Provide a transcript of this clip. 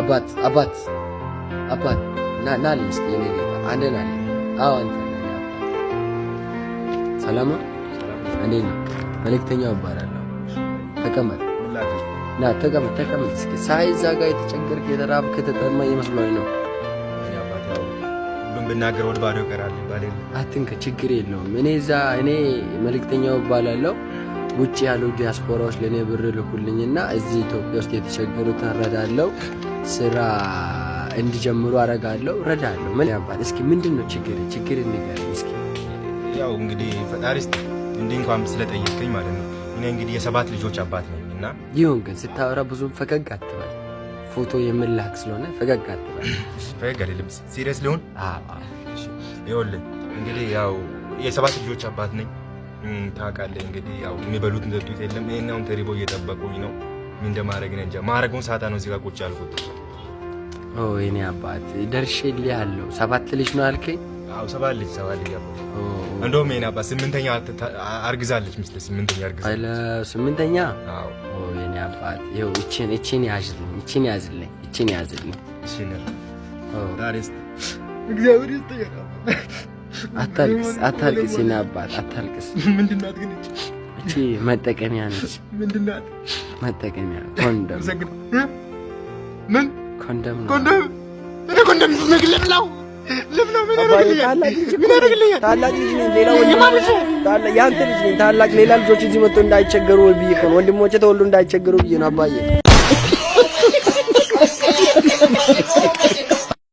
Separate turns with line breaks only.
አባት ና እስኪ እኔ አንዴ ና። አዎ አንተ ሰላም እኔ መልእክተኛው እባላለሁ። ተቀመጥ ና ተቀመጥ እስኪ። ሳይዛ ጋር የተቸገርክ የተራብክ የተጠማ ይመስሎኝ ነው።
ሁሉም ብናገር ወደ ባዶ ይቀራል ይባላል።
አትንከ ችግር የለውም። እኔ መልእክተኛው እባላለሁ። ውጭ ያሉ ዲያስፖራዎች ለኔ ብር ልኩልኝና እዚህ ኢትዮጵያ ውስጥ የተቸገሩትን እረዳለሁ። ስራ እንዲጀምሩ አረጋለሁ፣ እረዳለሁ። ምን ያባል እስኪ ምንድነው ችግር ንገረኝ እስኪ።
ያው እንግዲህ ፈጣሪስ እንዲህ እንኳን ስለጠየቀኝ ማለት ነው። እኔ እንግዲህ የ7 ልጆች አባት ነኝና
ይሁን ግን ስታወራ ብዙም ፈገግ አትበል። ፎቶ የምላክ ስለሆነ ፈገግ አትበል።
ፈገግ አይደለም ሲሪየስ ሊሆን ይኸውልህ እንግዲህ ያው የ7 ልጆች አባት ነኝ። ታውቃለህ እንግዲህ ያው የሚበሉት እንደጡት የለም። ይሄኛውን ተሪቦ እየጠበቁኝ ነው። ምን እንደማድረግ ነው እንጃ። ማረጉን ሳጣ ነው እዚህ ጋር ቁጭ ያልኩት።
ኦ የኔ አባት ደርሼልሃለሁ። 7 ልጅ ነው አልከኝ?
አዎ 7 ልጅ አባት። እንደውም የኔ አባት 8ኛ አርግዛለች ሚስት 8ኛ አርግዛለች። አለ 8ኛ? አዎ ኦ የኔ አባት ይኸው እቺን ያዝልኝ። እሺ ነው ኦ ዳሪስ እግዚአብሔር ይስጥህ።
አታልቅስ የኔ አባት አታልቅስ።
ምንድናት ግን
እቺ መጠቀሚያ ነች።
ምንድናት?
መጠቀሚያ ኮንደም።
ምን
ኮንደም ነው?
ኮንደም ምግለብላው ለምነው ምን ያደርግልኛል?
ታላቅ ልጅ ነኝ። ሌላ ወንድሞች ያንተ ልጅ ነኝ። ታላቅ ሌላ ልጆች እዚህ መጥተው እንዳይቸገሩ ብዬ እኮ ነው። ወንድሞቼ ተወልዶ እንዳይቸገሩ ብዬ ነው አባዬ።